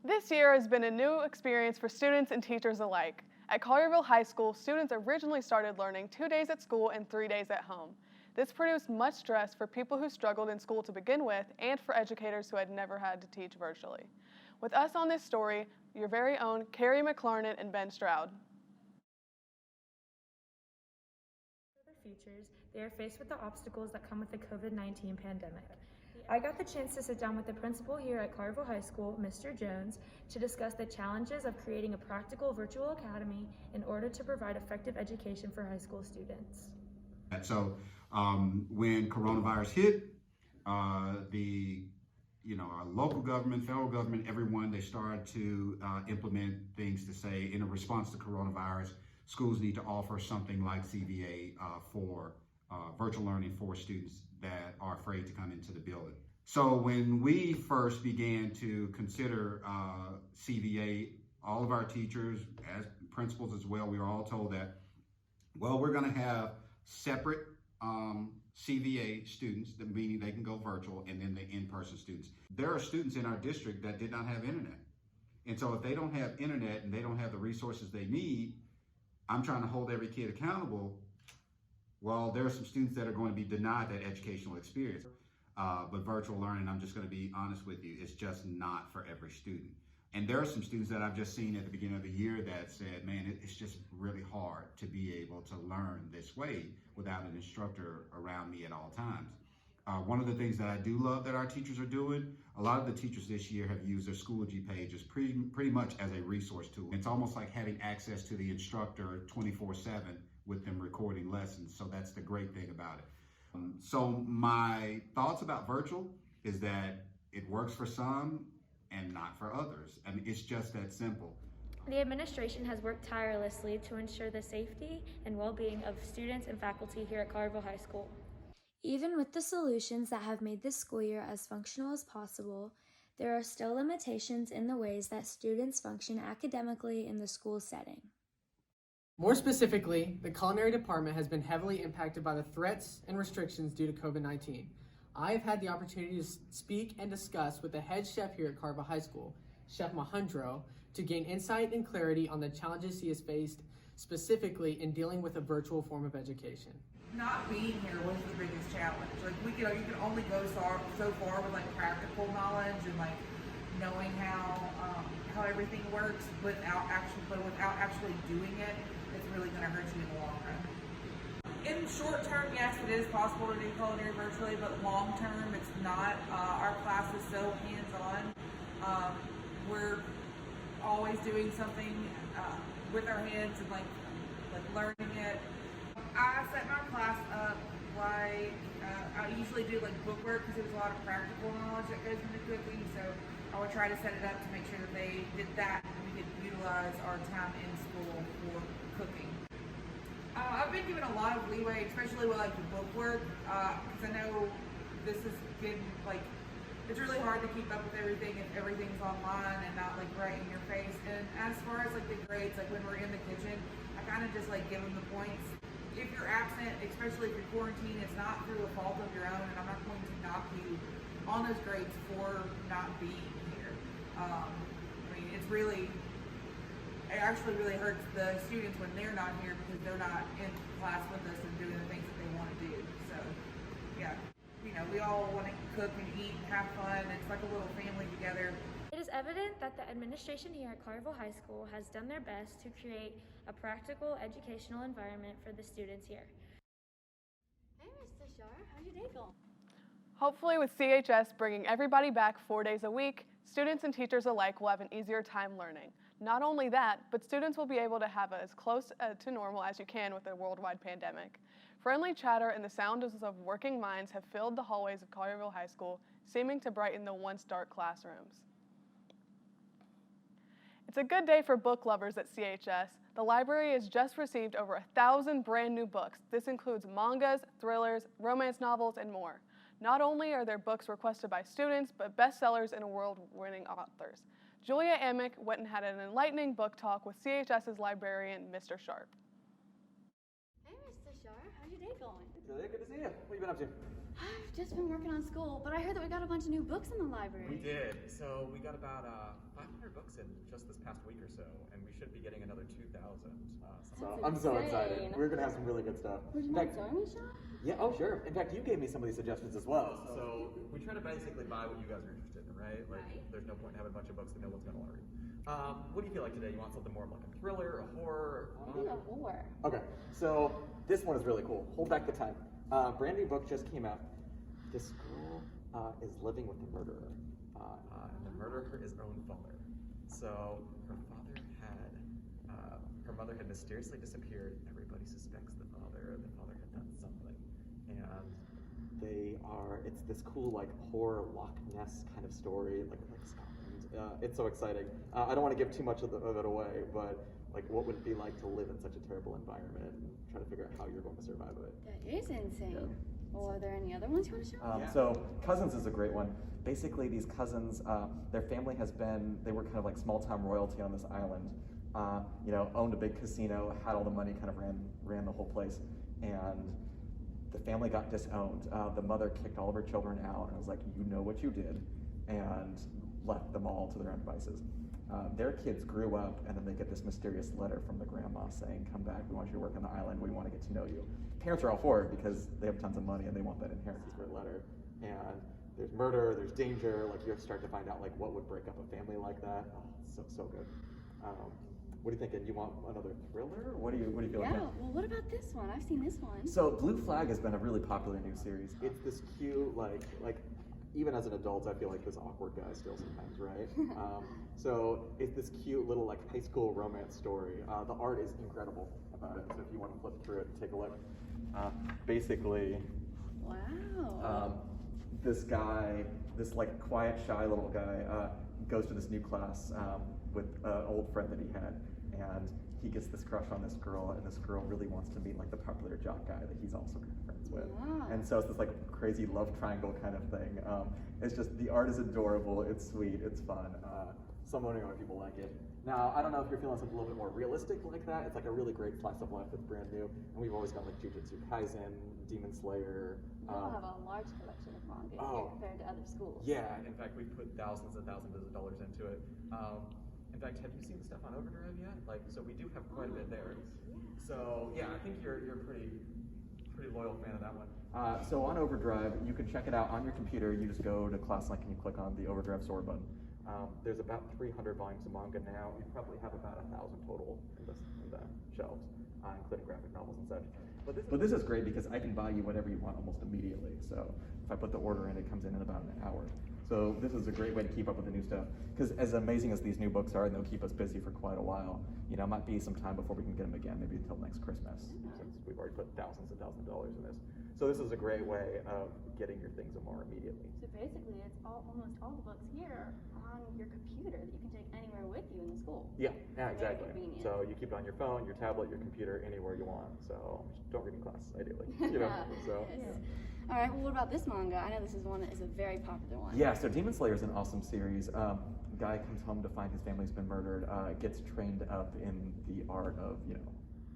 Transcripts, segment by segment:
This year has been a new experience for students and teachers alike. At Collierville High School, students originally started learning 2 days at school and 3 days at home. This produced much stress for people who struggled in school to begin with and for educators who had never had to teach virtually. With us on this story, your very own Carrie McLarnett and Ben Stroud. For their futures, they are faced with the obstacles that come with the COVID-19 pandemic. I got the chance to sit down with the principal here at Collierville High School, Mr. Jones, to discuss the challenges of creating a practical virtual academy in order to provide effective education for high school students. So when coronavirus hit, our local government, federal government, everyone, they started to implement things to say, in a response to coronavirus, schools need to offer something like CVA for virtual learning for students that are afraid to come into the building. So when we first began to consider CVA, all of our teachers, as principals as well, we were all told that, well, we're going to have separate CVA students, meaning they can go virtual, and then the in-person students. There are students in our district that did not have internet. And so if they don't have internet and they don't have the resources they need, I'm trying to hold every kid accountable. Well, there are some students that are going to be denied that educational experience. But virtual learning, I'm just going to be honest with you, it's just not for every student. And there are some students that I've just seen at the beginning of the year that said, man, it's just really hard to be able to learn this way without an instructor around me at all times. One of the things that I do love that our teachers are doing, a lot of the teachers this year have used their Schoology pages pretty much as a resource tool. It's almost like having access to the instructor 24/7 with them recording lessons. So that's the great thing about it. So my thoughts about virtual is that it works for some and not for others. I mean, it's just that simple. The administration has worked tirelessly to ensure the safety and well-being of students and faculty here at Collierville High School. Even with the solutions that have made this school year as functional as possible, there are still limitations in the ways that students function academically in the school setting. More specifically, the culinary department has been heavily impacted by the threats and restrictions due to COVID-19. I have had the opportunity to speak and discuss with the head chef here at Collierville High School, Chef Mahandro, to gain insight and clarity on the challenges he has faced, specifically in dealing with a virtual form of education. Not being here was the biggest challenge. Like you can only go so far with like practical knowledge and like knowing how everything works without actually doing it. It's really going to hurt you in the long run. In short term, yes, it is possible to do culinary virtually, but long term, it's not. Our class is so hands-on. We're always doing something with our hands and like learning it. I set my class up like I usually do like bookwork because there's a lot of practical knowledge that goes into cooking. So I would try to set it up to make sure that they did that and we could utilize our time in school for cooking. I've been given a lot of leeway, especially with like the bookwork, because I know this has been like, it's really hard to keep up with everything if everything's online and not like right in your face. And as far as like the grades, like when we're in the kitchen, I kind of just like give them the points. If you're absent, especially if you're quarantined, it's not through a fault of your own, and I'm not going to knock you on those grades for not being here. I mean, it actually really hurts the students when they're not here because they're not in class with us and doing the things that they want to do. So, yeah, we all want to cook and eat and have fun. It's like a little family together. It is evident that the administration here at Collierville High School has done their best to create a practical educational environment for the students here. Hey, Mr. Shar, how's your day going? Hopefully with CHS bringing everybody back 4 days a week, students and teachers alike will have an easier time learning. Not only that, but students will be able to have as close to normal as you can with a worldwide pandemic. Friendly chatter and the sounds of working minds have filled the hallways of Collierville High School, seeming to brighten the once dark classrooms. It's a good day for book lovers at CHS. The library has just received over 1,000 brand new books. This includes mangas, thrillers, romance novels, and more. Not only are there books requested by students, but bestsellers and award-winning authors. Julia Amick went and had an enlightening book talk with CHS's librarian, Mr. Sharp. Hey, Mr. Shar, how's your day going? Hey, Julia, good to see you. What have you been up to? I've just been working on school, but I heard that we got a bunch of new books in the library. We did. So we got about 500 books or so, and we should be getting another 2,000. So I'm so excited. We're gonna have some really good stuff. Would you mind showing me, Sean? Yeah, oh sure. In fact, you gave me some of these suggestions as well. So we try to basically buy what you guys are interested in, right? Like, there's no point in having a bunch of books that no one's gonna want to read. What do you feel like today? You want something more of like a thriller, a horror? I think a horror. Okay, so this one is really cool. Hold back the time. Brand new book just came out. This girl is living with a murderer. And the murderer is her own father. So her father had, her mother had mysteriously disappeared. Everybody suspects the father. The father had done something. And it's this cool like horror Loch Ness kind of story, like Scotland. It's so exciting. I don't want to give too much of it away, but like what would it be like to live in such a terrible environment and try to figure out how you're going to survive it? That is insane. Well, are there any other ones you want to show? So Cousins is a great one. Basically, these cousins, their family they were kind of like small town royalty on this island. Owned a big casino, had all the money, kind of ran the whole place, and the family got disowned. The mother kicked all of her children out and was like, "You know what you did," and left them all to their own devices. Their kids grew up, and then they get this mysterious letter from the grandma saying, "Come back, we want you to work on the island, we want to get to know you." Parents are all for it because they have tons of money and they want that inheritance for a letter. And there's murder, there's danger, like you start to find out like what would break up a family like that. Oh, so good. What are you thinking? You want another thriller? What do you feel like? Yeah, well, what about this one? I've seen this one. So Blue Flag has been a really popular new series. It's this cute, like even as an adult, I feel like this awkward guy still sometimes, right? So it's this cute little like high school romance story. The art is incredible about it. So if you want to flip through it and take a look, basically, Wow. This guy, this like quiet, shy little guy, goes to this new class with an old friend that he had, and he gets this crush on this girl, and this girl really wants to meet like the popular jock guy that he's also kind of friends with. Wow. And so it's this like crazy love triangle kind of thing. It's just, the art is adorable, it's sweet, it's fun. So I'm wondering why people like it. Now, I don't know if you're feeling something a little bit more realistic like that. It's like a really great slice of life that's brand new. And we've always got like Jujutsu Kaisen, Demon Slayer. You all have a large collection of manga here compared to other schools. Yeah. In fact, we've put thousands and thousands of dollars into it. In fact, have you seen the stuff on Overdrive yet? So we do have quite a bit there. So yeah, I think you're a pretty loyal fan of that one. So on Overdrive, you can check it out on your computer. You just go to ClassLink and you click on the Overdrive store button. There's about 300 volumes of manga now. We probably have about 1,000 total in the shelves, including graphic novels and such. But this is great because I can buy you whatever you want almost immediately. So if I put the order in, it comes in about an hour. So this is a great way to keep up with the new stuff. Because as amazing as these new books are, and they'll keep us busy for quite a while, it might be some time before we can get them again, maybe until next Christmas, since we've already put thousands and thousands of dollars in this. So this is a great way of getting your things more immediately. So basically, it's almost all the books here on your computer that you can take anywhere with you in the school. Yeah, exactly. Very convenient. So you keep it on your phone, your tablet, your computer, anywhere you want. So just don't read in class, ideally. So. Yes. All right, well, what about this manga? I know this is one that is a very popular one. Yeah, so Demon Slayer is an awesome series. Guy comes home to find his family's been murdered, gets trained up in the art of,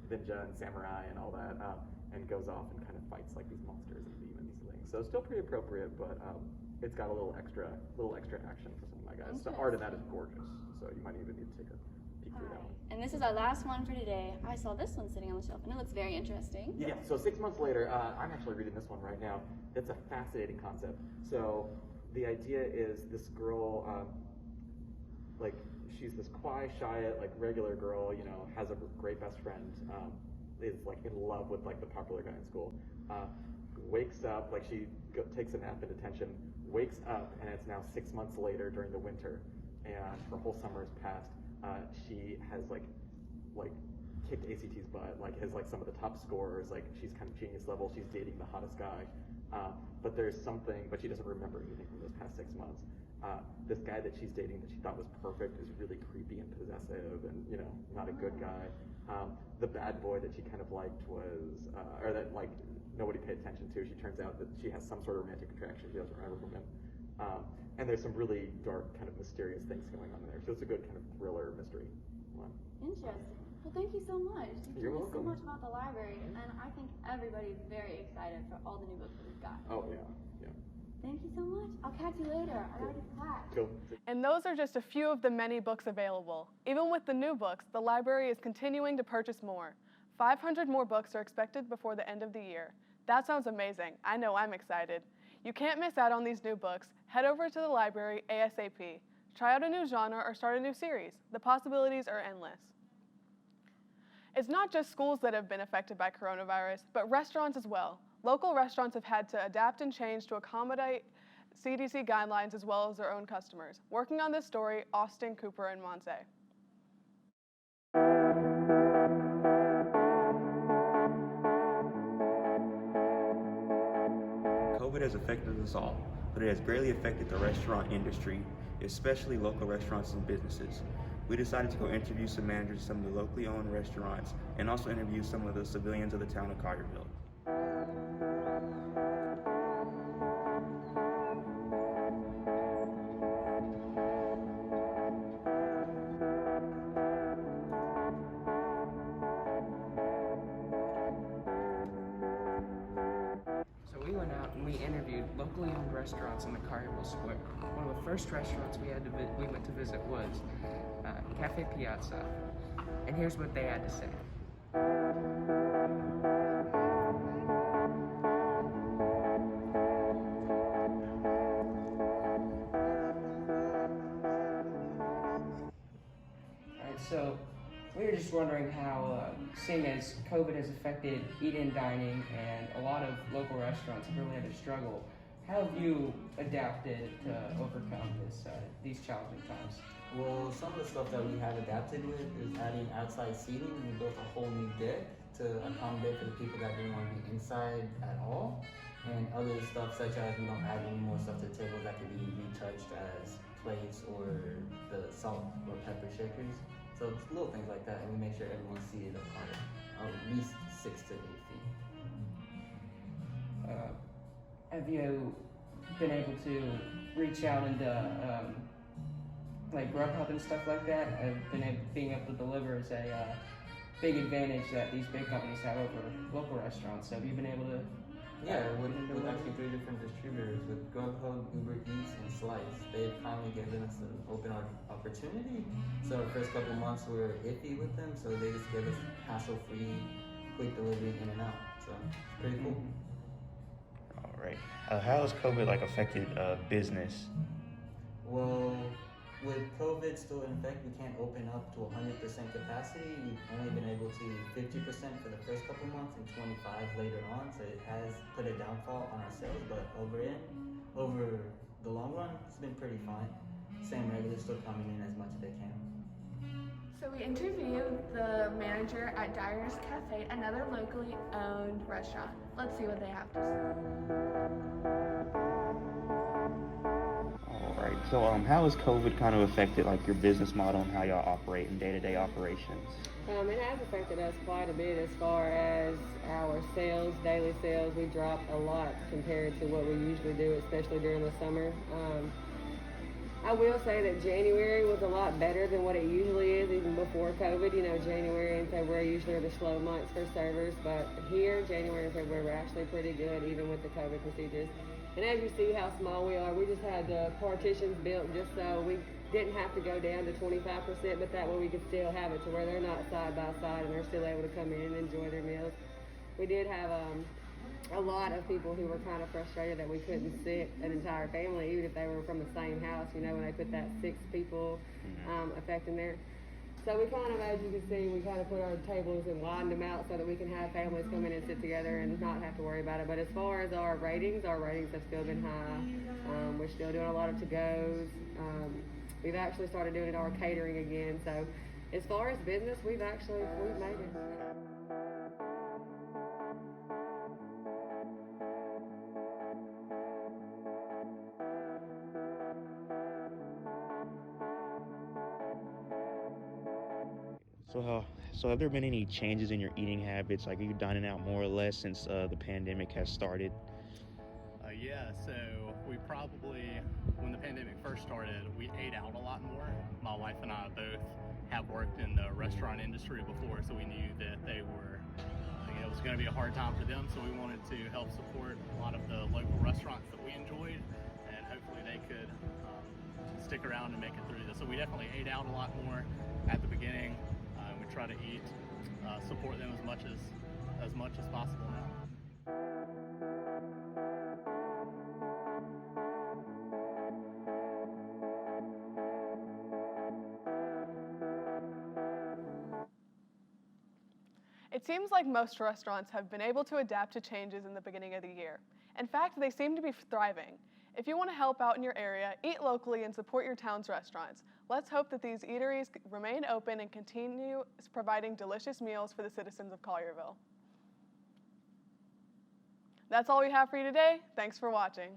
ninja and samurai and all that, and goes off and kind of fights like these monsters and demons and things. So still pretty appropriate, but it's got a little extra action for some of my guys. The art in that is gorgeous, so you might even need to take a peek through that one. And this is our last one for today. I saw this one sitting on the shelf, and it looks very interesting. Yeah, so 6 months later, I'm actually reading this one right now. It's a fascinating concept. So the idea is this girl, she's this quiet, shy, regular girl, has a great best friend, is in love with the popular guy in school. Wakes up, she takes a nap in detention, wakes up, and it's now 6 months later during the winter, and her whole summer has passed. She has kicked ACT's butt, has some of the top scorers, she's kind of genius level, she's dating the hottest guy, but she doesn't remember anything from those past 6 months. This guy that she's dating that she thought was perfect is really creepy and possessive and, not a good guy. The bad boy that she kind of liked was, nobody paid attention to. She turns out that she has some sort of romantic attraction she doesn't remember from him. And there's some really dark, kind of mysterious things going on in there. So it's a good kind of thriller mystery one. Interesting. Well, thank you so much. You're told us so welcome. much about the library, and I think everybody's very excited for all the new books that we've got. Oh, yeah. Thank you so much. I'll catch you later. I gotta get to class. Cool. And those are just a few of the many books available. Even with the new books, the library is continuing to purchase more. 500 more books are expected before the end of the year. That sounds amazing. I know I'm excited. You can't miss out on these new books. Head over to the library ASAP. Try out a new genre or start a new series. The possibilities are endless. It's not just schools that have been affected by coronavirus, but restaurants as well. Local restaurants have had to adapt and change to accommodate CDC guidelines as well as their own customers. Working on this story, Austin, Cooper, and Monse. COVID has affected us all, but it has greatly affected the restaurant industry, especially local restaurants and businesses. We decided to go interview some managers of some of the locally owned restaurants and also interview some of the civilians of the town of Collierville. So we went out and we interviewed locally owned restaurants in the Collierville Square. One of the first restaurants we went to visit was Cafe Piazza, and here's what they had to say. Alright, so we were just wondering how, seeing as COVID has affected eat-in dining and a lot of local restaurants have really had to struggle, how have you adapted to overcome these challenging times? Well, some of the stuff that we have adapted with is adding outside seating. We built a whole new deck to accommodate for the people that didn't want to be inside at all. And other stuff such as we don't add any more stuff to tables that can be retouched as plates or the salt or pepper shakers. So it's little things like that, and we make sure everyone's seated apart, at least 6 to 8 feet. Have you been able to reach out into like Grubhub and stuff like that? Being able to deliver is a big advantage that these big companies have over local restaurants. So have you been able to? Yeah, with actually 3 different distributors, with Grubhub, Uber Eats, and Slice. They've kindly given us an open opportunity. So the first couple months we were iffy with them, so they just gave us hassle-free, quick delivery in and out. So it's pretty cool. All right. How has COVID affected business? Well, with COVID still in effect, we can't open up to 100% capacity. We've only been able to 50% for the first couple months and 25 later on. So it has put a downfall on our sales, but over the long run, it's been pretty fine. Same regulars still coming in as much as they can. So we interviewed the manager at Dyer's Cafe, another locally owned restaurant. Let's see what they have to say. All right. So how has COVID kind of affected your business model and how y'all operate in day-to-day operations? It has affected us quite a bit as far as our sales, daily sales. We dropped a lot compared to what we usually do, especially during the summer. I will say that January was a lot better than what it usually is, even before COVID. You know, January and February usually are the slow months for servers, but here, January and February were actually pretty good, even with the COVID procedures. And as you see how small we are, we just had the partitions built just so we didn't have to go down to 25%, but that way we could still have it to where they're not side by side and they're still able to come in and enjoy their meals. We did have a lot of people who were kind of frustrated that we couldn't sit an entire family, even if they were from the same house, you know, when they put that 6 people effect in there. So we kind of, as you can see, we kind of put our tables and lined them out so that we can have families come in and sit together and not have to worry about it. But as far as our ratings have still been high. We're still doing a lot of to-goes. We've actually started doing our catering again. So as far as business, we've made it. So have there been any changes in your eating habits? Are you dining out more or less since the pandemic has started? Yeah, so we probably, when the pandemic first started, we ate out a lot more. My wife and I both have worked in the restaurant industry before, so we knew that they were, it was going to be a hard time for them, so we wanted to help support a lot of the local restaurants that we enjoyed, and hopefully they could stick around and make it through this. So we definitely ate out a lot more at the beginning. We try to eat, support them as much as possible now. It seems like most restaurants have been able to adapt to changes in the beginning of the year. In fact, they seem to be thriving. If you want to help out in your area, eat locally and support your town's restaurants. Let's hope that these eateries remain open and continue providing delicious meals for the citizens of Collierville. That's all we have for you today. Thanks for watching.